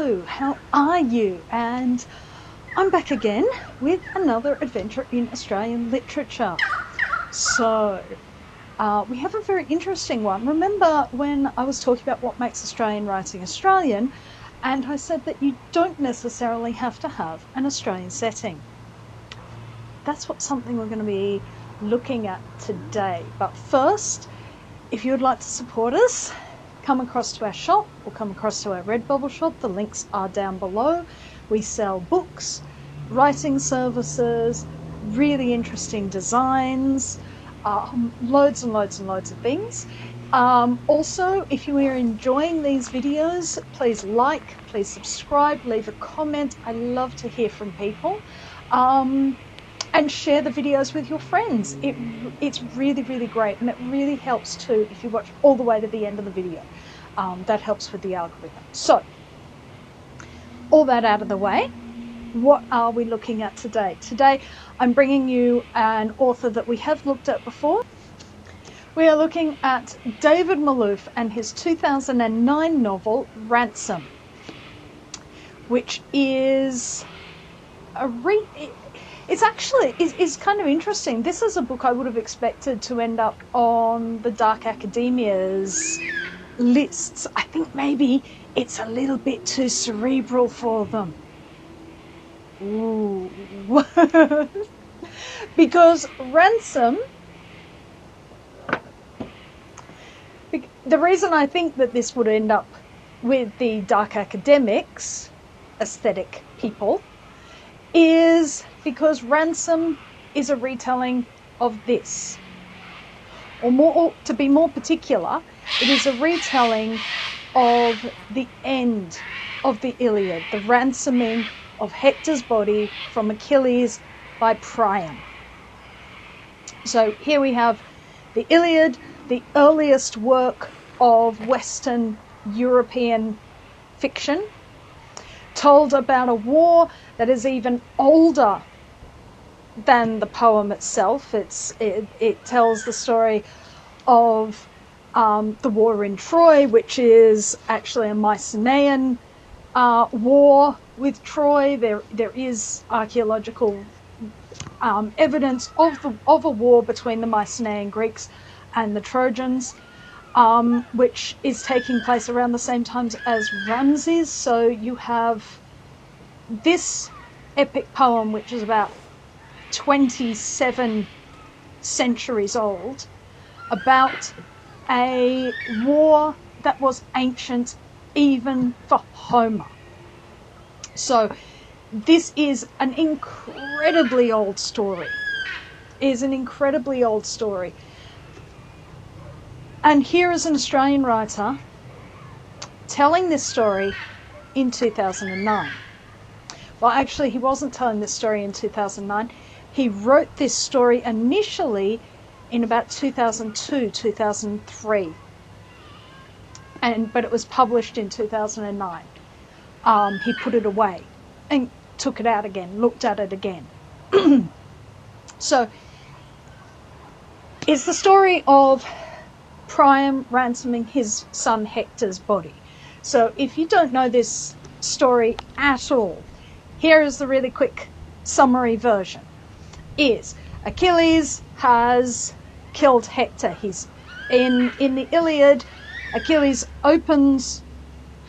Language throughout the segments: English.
Hello, how are you? And I'm back again with another adventure in Australian literature. So we have a very interesting one. Remember when I was talking about what makes Australian writing Australian, and I said that you don't necessarily have to have an Australian setting. That's something we're going to be looking at today. But first, if you would like to support us, come across to our shop or come across to our Redbubble shop. The links are down below. We sell books, writing services, really interesting designs, loads and loads and loads of things. Also, if you are enjoying these videos, please like, please subscribe, leave a comment. I love to hear from people. And share the videos with your friends. It's really, really great, and it really helps too if you watch all the way to the end of the video. That helps with the algorithm. So, all that out of the way, what are we looking at today? Today, I'm bringing you an author that we have looked at before. We are looking at David Malouf and his 2009 novel, Ransom, which is it's kind of interesting. This is a book I would have expected to end up on the Dark Academia's lists. I think maybe it's a little bit too cerebral for them. Ooh. Because Ransom, the reason I think that this would end up with the Dark Academics, aesthetic people, is because Ransom is a retelling of this. Or to be more particular, it is a retelling of the end of the Iliad, the ransoming of Hector's body from Achilles by Priam. So here we have the Iliad, the earliest work of Western European fiction, told about a war that is even older than the poem itself. It tells the story of the war in Troy, which is actually a Mycenaean war with Troy. There is archaeological evidence of a war between the Mycenaean Greeks and the Trojans, which is taking place around the same times as Ramses. So you have this epic poem, which is about 27 centuries old, about a war that was ancient even for Homer. So this is an incredibly old story. And here is an Australian writer telling this story in 2009. Well, actually, he wasn't telling this story in 2009. He wrote this story initially in about 2002, 2003. But it was published in 2009. He put it away and took it out again, looked at it again. So, it's the story of Priam ransoming his son Hector's body. So, if you don't know this story at all, here is the really quick summary version. Is Achilles has killed Hector. He's in the Iliad. Achilles opens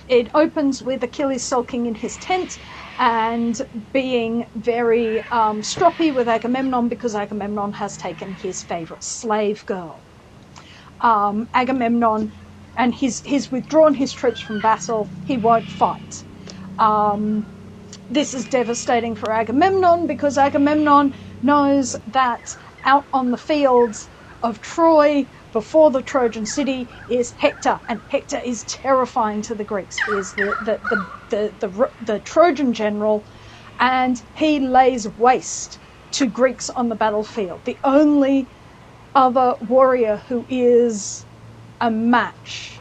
with Achilles sulking in his tent and being very stroppy with Agamemnon because Agamemnon has taken his favourite slave girl. Agamemnon, and he's withdrawn his troops from battle. He won't fight. This is devastating for Agamemnon because Agamemnon knows that out on the fields of Troy before the Trojan city is Hector, and Hector is terrifying to the Greeks. He is the Trojan general, and he lays waste to Greeks on the battlefield. The only other warrior who is a match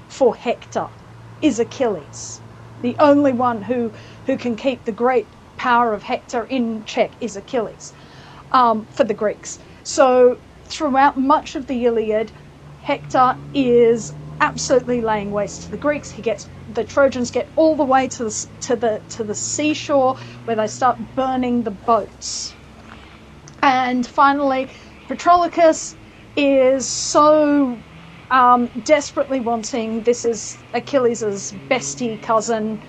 for Hector is Achilles. The only one who can keep the great power of Hector in check is Achilles, for the Greeks. So throughout much of the Iliad, Hector is absolutely laying waste to the Greeks. The Trojans get all the way to the seashore, where they start burning the boats. And finally, Patroclus is so desperately wanting, this is Achilles' bestie cousin,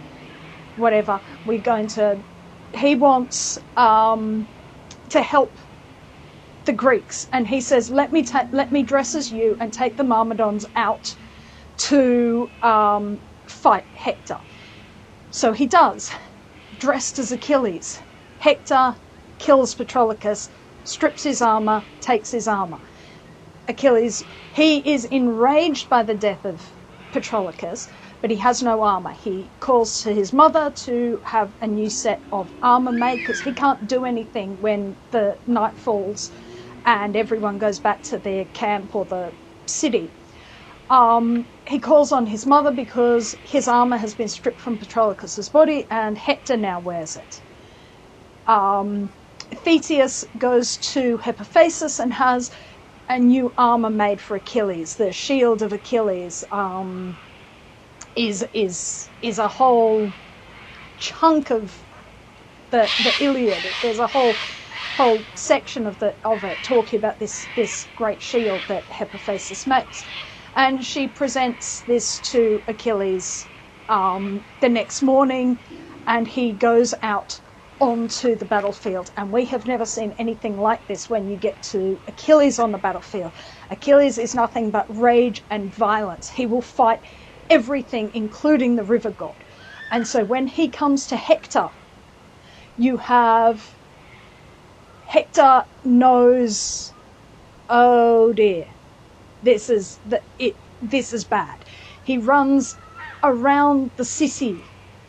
whatever, he wants to help the Greeks, and he says, let me dress as you and take the Myrmidons out to fight Hector. So he does, dressed as Achilles. Hector kills Patroclus, strips his armor, takes his armor. Achilles, he is enraged by the death of Patroclus, but he has no armor. He calls to his mother to have a new set of armor made, because he can't do anything when the night falls and everyone goes back to their camp or the city. He calls on his mother because his armor has been stripped from Patroclus' body, and Hector now wears it. Theseus goes to Hephaestus and has a new armor made for Achilles. The shield of Achilles is a whole chunk of the Iliad. There's a whole section of it talking about this great shield that Hephaestus makes, and she presents this to Achilles the next morning, and he goes out onto the battlefield. And we have never seen anything like this. When you get to Achilles on the battlefield, Achilles is nothing but rage and violence. He will fight everything, including the river god. And so when he comes to Hector, you have Hector knows, oh dear, this is bad. He runs around the city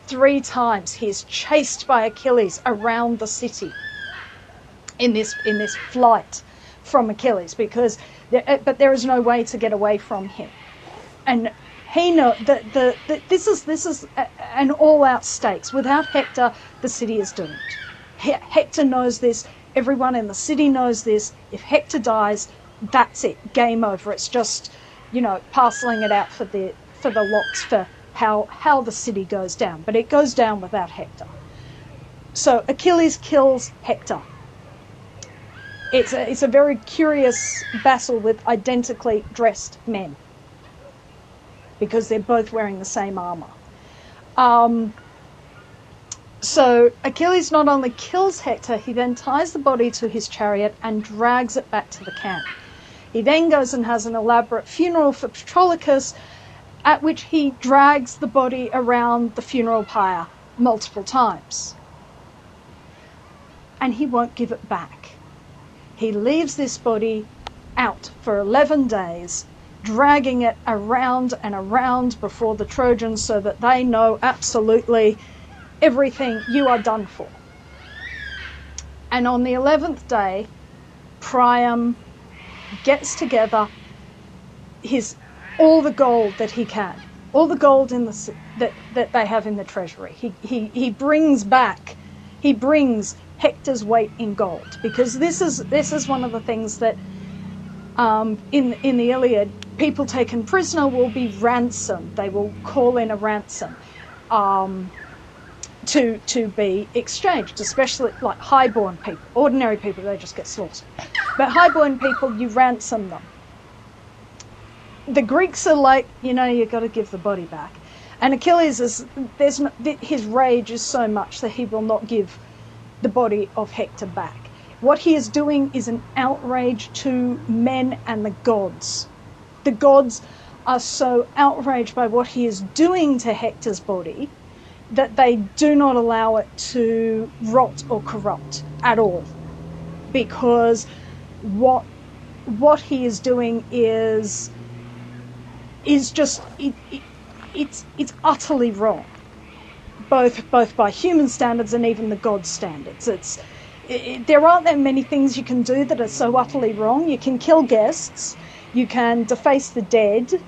3 times. He is chased by Achilles around the city in this flight from Achilles, but there is no way to get away from him. And he knows that this is an all-out stakes. Without Hector, the city is doomed. Hector knows this. Everyone in the city knows this. If Hector dies, that's it. Game over. It's just, parceling it out for the lots for how the city goes down. But it goes down without Hector. So Achilles kills Hector. It's a very curious battle with identically dressed men, because they're both wearing the same armor. So Achilles not only kills Hector, he then ties the body to his chariot and drags it back to the camp. He then goes and has an elaborate funeral for Patroclus, at which he drags the body around the funeral pyre multiple times. And he won't give it back. He leaves this body out for 11 days, dragging it around and around before the Trojans, so that they know absolutely everything, you are done for. And on the 11th day, Priam gets together all the gold that he can, all the gold that they have in the treasury. He brings Hector's weight in gold, because this is one of the things that in the Iliad, people taken prisoner will be ransomed. They will call in a ransom to be exchanged, especially like highborn people. Ordinary people, they just get slaughtered. But highborn people, you ransom them. The Greeks are like, you've got to give the body back. And Achilles his rage is so much that he will not give the body of Hector back. What he is doing is an outrage to men and the gods. The gods are so outraged by what he is doing to Hector's body that they do not allow it to rot or corrupt at all, because what he is doing is just it's utterly wrong, both by human standards and even the god standards. There aren't that many things you can do that are so utterly wrong. You can kill guests, you can deface the dead,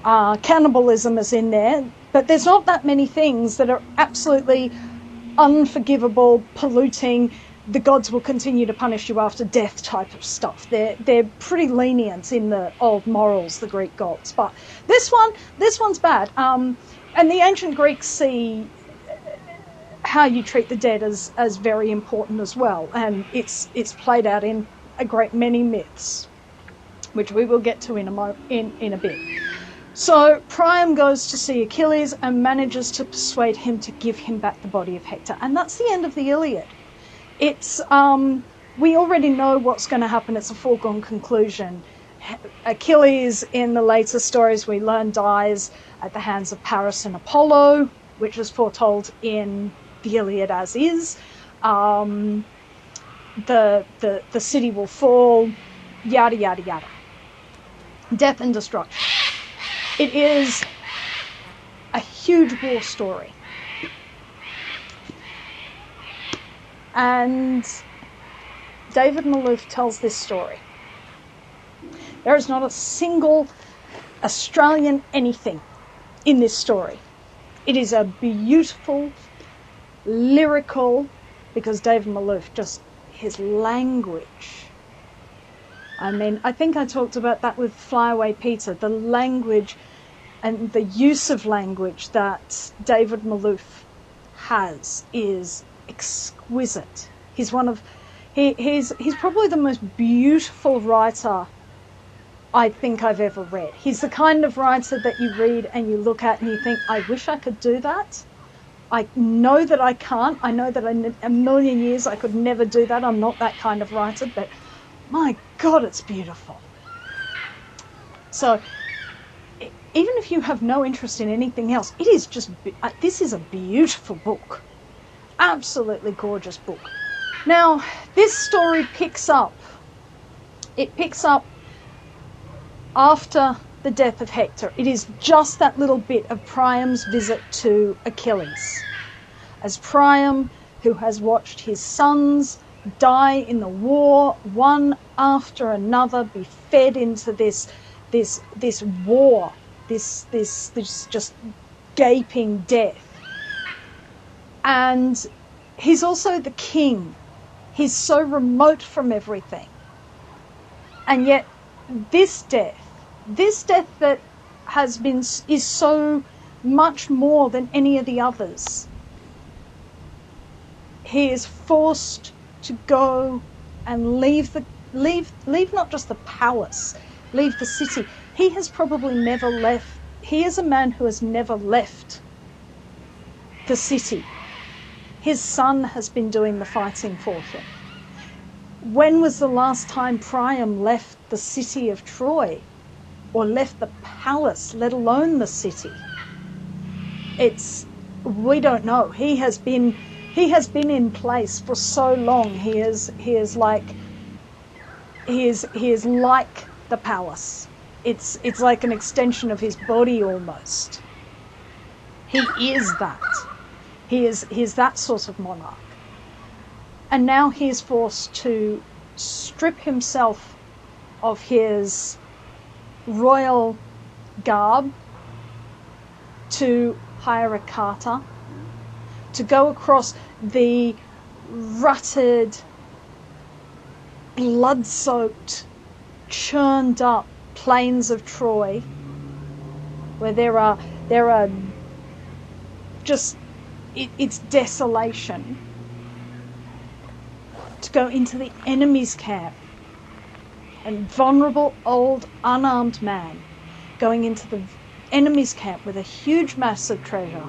cannibalism is in there, but there's not that many things that are absolutely unforgivable, polluting, the gods will continue to punish you after death type of stuff. They're pretty lenient in the old morals, the Greek gods, but this one's bad. And the ancient Greeks see how you treat the dead as very important as well, and it's played out in a great many myths, which we will get to in a bit. So Priam goes to see Achilles and manages to persuade him to give him back the body of Hector, and that's the end of the Iliad. It's we already know what's going to happen. It's a foregone conclusion. Achilles, in the later stories, we learn, dies at the hands of Paris and Apollo, which is foretold in the Iliad as is. The city will fall, yada yada yada. Death and destruction. It is a huge war story. And David Malouf tells this story. There is not a single Australian anything in this story. It is a beautiful, lyrical, because David Malouf, just his language. I mean, I think I talked about that with Flyaway Peter, the language and the use of language that David Malouf has is exquisite. He's probably the most beautiful writer I think I've ever read. He's the kind of writer that you read and you look at and you think, I wish I could do that. I know that I can't. I know that in a million years I could never do that. I'm not that kind of writer, but my God, it's beautiful. So even if you have no interest in anything else, it is just, this is a beautiful book. Absolutely gorgeous book. Now, this story picks up after the death of Hector. It is just that little bit of Priam's visit to Achilles. As Priam, who has watched his sons die in the war, one after another, be fed into this war, this just gaping death. And he's also the king. He's so remote from everything. And yet this death that is so much more than any of the others. He is forced to go and leave not just the palace, leave the city. He has probably never left. He is a man who has never left the city. His son has been doing the fighting for him. When was the last time Priam left the city of Troy, or left the palace, let alone the city? We don't know. He has been in place for so long. He is like the palace. It's like an extension of his body almost. He is that. He is that sort of monarch. And now he is forced to strip himself of his royal garb, to hire a carter, to go across the rutted, blood-soaked, churned up plains of Troy, where there are just it's desolation, to go into the enemy's camp, and vulnerable old unarmed man going into the enemy's camp with a huge mass of treasure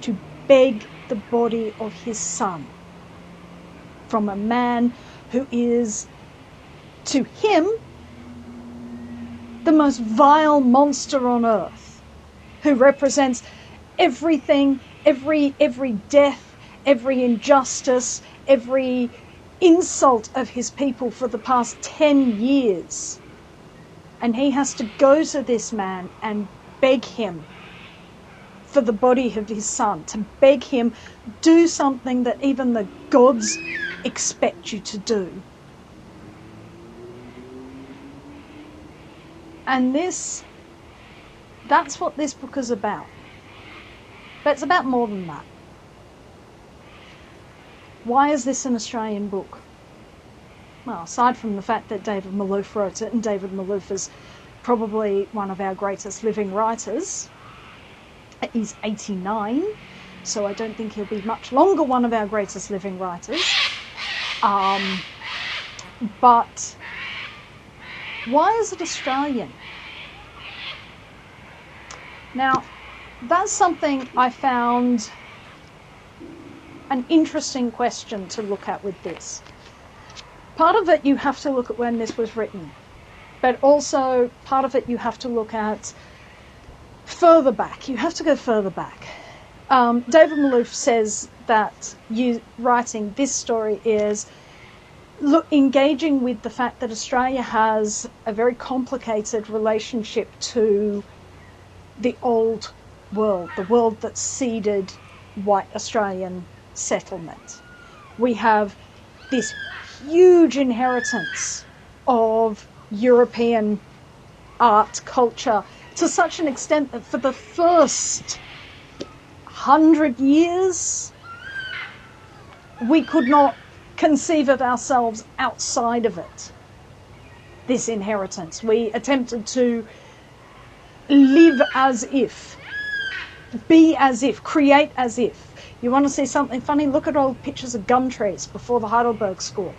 to beg the body of his son from a man who is, to him, the most vile monster on earth, who represents everything, every death, every injustice, every insult of his people for the past 10 years. And he has to go to this man and beg him for the body of his son, to beg him, do something that even the gods expect you to do. And that's what this book is about. But it's about more than that. Why is this an Australian book? Well, aside from the fact that David Malouf wrote it, and David Malouf is probably one of our greatest living writers. He's 89, so I don't think he'll be much longer one of our greatest living writers. But why is it Australian? Now, that's something I found an interesting question to look at with this. Part of it you have to look at when this was written, but also part of it you have to look at further back. You have to go further back. David Malouf says that you writing this story is engaging with the fact that Australia has a very complicated relationship to the old world, the world that seeded white Australian settlement. We have this huge inheritance of European art, culture, to such an extent that for the first 100 years, we could not conceive of ourselves outside of it, this inheritance. We attempted to live as if, be as if, create as if. You want to see something funny? Look at old pictures of gum trees before the Heidelberg School.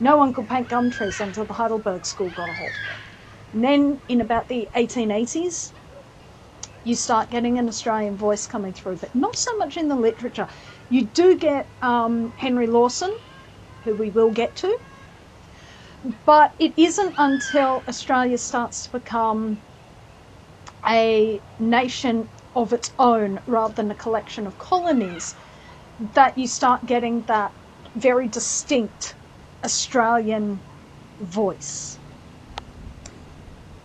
No one could paint gum trees until the Heidelberg School got a hold of it. And then in about the 1880s, you start getting an Australian voice coming through, but not so much in the literature. You do get Henry Lawson, who we will get to, but it isn't until Australia starts to become a nation of its own rather than a collection of colonies that you start getting that very distinct Australian voice.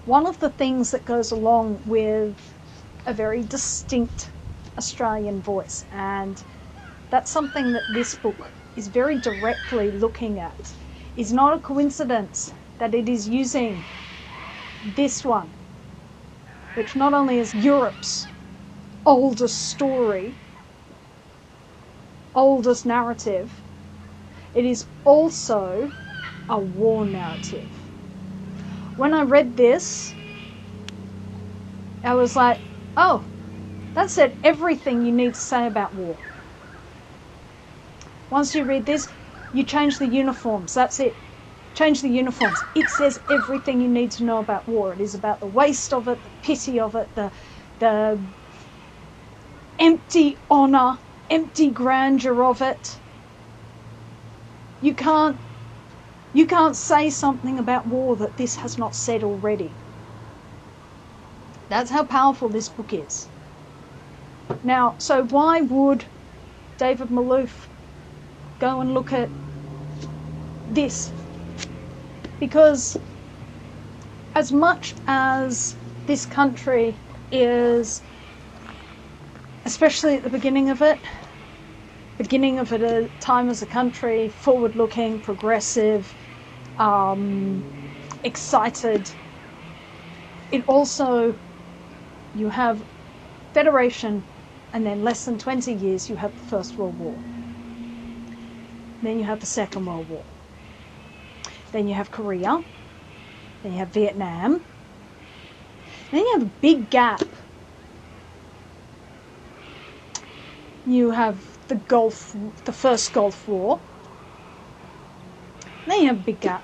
One of the things that goes along with a very distinct Australian voice, and that's something that this book is very directly looking at, is not a coincidence that it is using this one, which not only is Europe's oldest story, oldest narrative, it is also a war narrative. When I read this, I was like, oh, that said everything you need to say about war. Once you read this, you change the uniforms, that's it. Change the uniforms. It says everything you need to know about war. It is about the waste of it, the pity of it, the empty honour, empty grandeur of it. You can't say something about war that this has not said already. That's how powerful this book is. Now, so why would David Malouf go and look at this? Because as much as this country is, especially at the beginning of it, a time as a country, forward-looking, progressive, excited, it also, you have Federation, and then less than 20 years you have the First World War. Then you have the Second World War. Then you have Korea. Then you have Vietnam. Then you have a big gap. You have the first Gulf War. Then you have a big gap.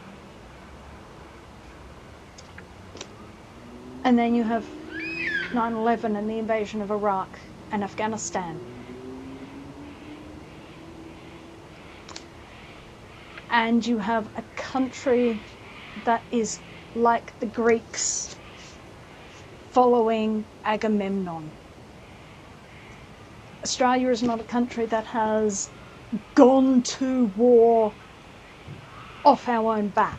And then you have 9/11 and the invasion of Iraq and Afghanistan. And you have a country that is like the Greeks following Agamemnon. Australia is not a country that has gone to war off our own bat.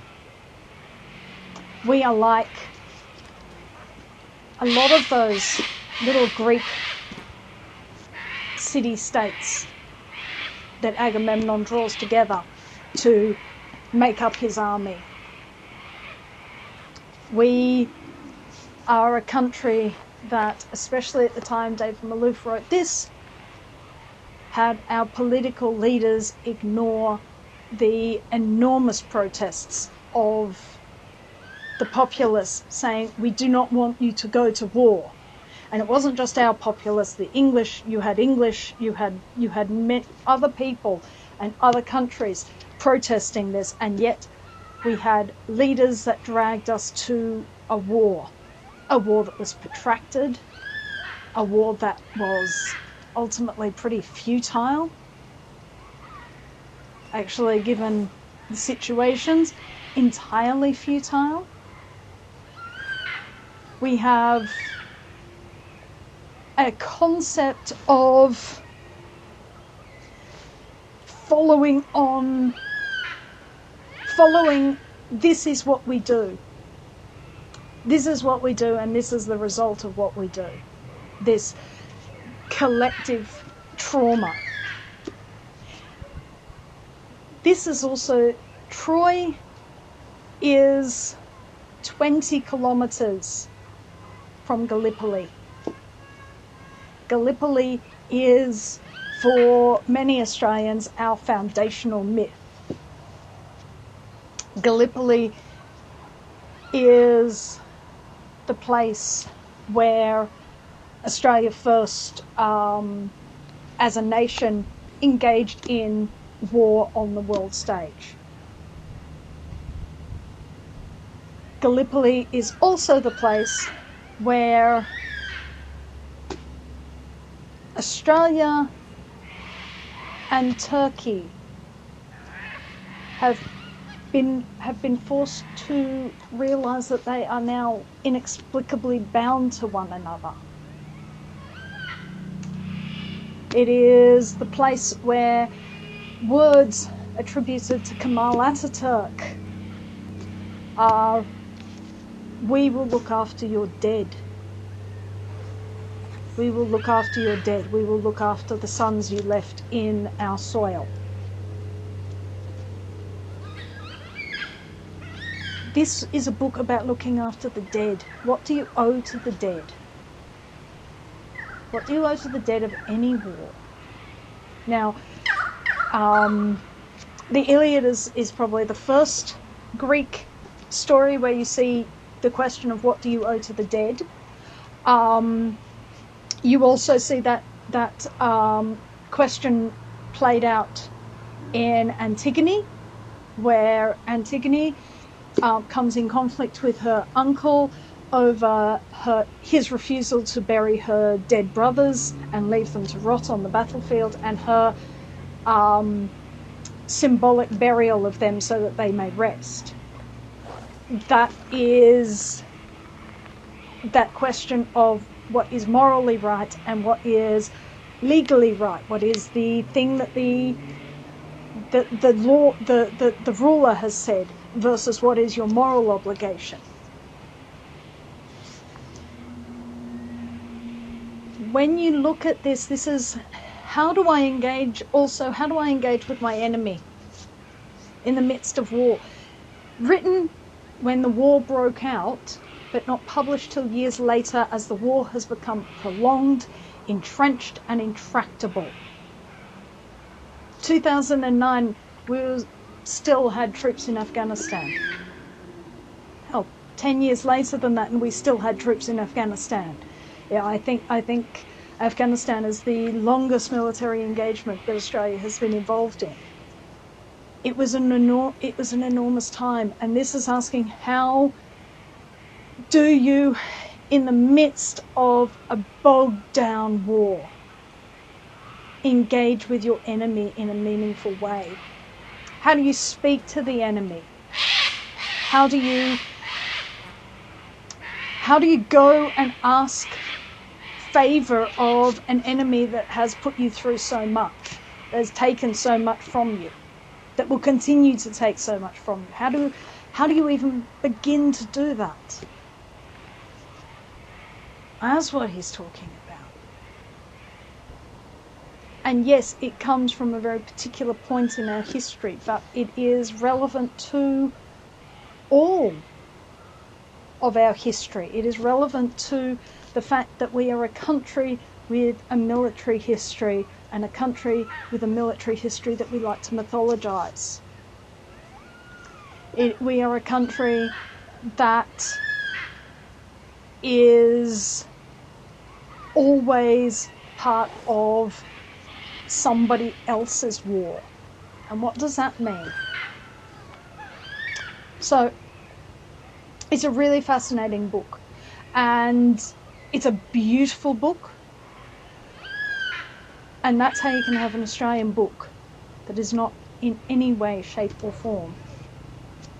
We are like a lot of those little Greek city-states that Agamemnon draws together to make up his army. We are a country that, especially at the time David Malouf wrote this, had our political leaders ignore the enormous protests of the populace saying, we do not want you to go to war. And it wasn't just our populace, the English, you had other people and other countries protesting this, and yet we had leaders that dragged us to a war that was protracted, a war that was ultimately pretty futile. Actually, given the situations, entirely futile. We have a concept of following, this is what we do. This is what we do, and this is the result of what we do. This collective trauma. This is also, Troy is 20 kilometers from Gallipoli. Gallipoli is, for many Australians, our foundational myth. Gallipoli is the place where Australia first, as a nation, engaged in war on the world stage. Gallipoli is also the place where Australia and Turkey have been forced to realise that they are now inexplicably bound to one another. It is the place where words attributed to Kemal Ataturk are, we will look after your dead. We will look after your dead. We will look after the sons you left in our soil. This is a book about looking after the dead. What do you owe to the dead? What do you owe to the dead of any war? Now, the Iliad is probably the first Greek story where you see the question of what do you owe to the dead. You also see that question played out in Antigone, where Antigone comes in conflict with her uncle over his refusal to bury her dead brothers and leave them to rot on the battlefield, and her symbolic burial of them so that they may rest. That is that question of what is morally right and what is legally right, what is the thing that the law, the ruler has said, versus what is your moral obligation. When you look at this, this is how do I engage with my enemy in the midst of war? Written when the war broke out, but not published till years later as the war has become prolonged, entrenched and intractable. 2009, we still had troops in Afghanistan. Hell, 10 years later than that, and we still had troops in Afghanistan. Yeah, I think Afghanistan is the longest military engagement that Australia has been involved in. It was an enormous time, and this is asking, how do you, in the midst of a bogged down war, engage with your enemy in a meaningful way? How do you speak to the enemy? How do you go and ask favour of an enemy that has put you through so much, that has taken so much from you, that will continue to take so much from you? How do you even begin to do that? That's what he's talking about. And yes, it comes from a very particular point in our history, but it is relevant to all of our history. It is relevant to the fact that we are a country with a military history and a country with a military history that we like to mythologise. We are a country that is always part of somebody else's war. And what does that mean? So it's a really fascinating book, and it's a beautiful book, and that's how you can have an Australian book that is not in any way, shape or form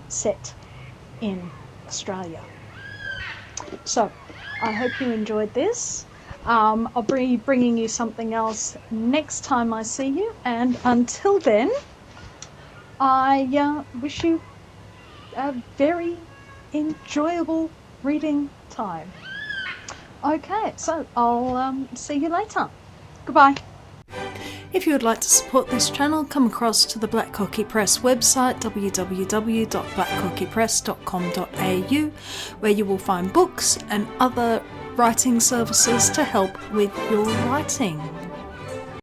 set in Australia. So I hope you enjoyed this. I'll be bringing you something else next time I see you, and until then, I wish you a very enjoyable reading time. Okay, so I'll see you later. Goodbye. If you would like to support this channel, come across to the Black Cockie Press website, www.blackcockiepress.com.au, where you will find books and other writing services to help with your writing.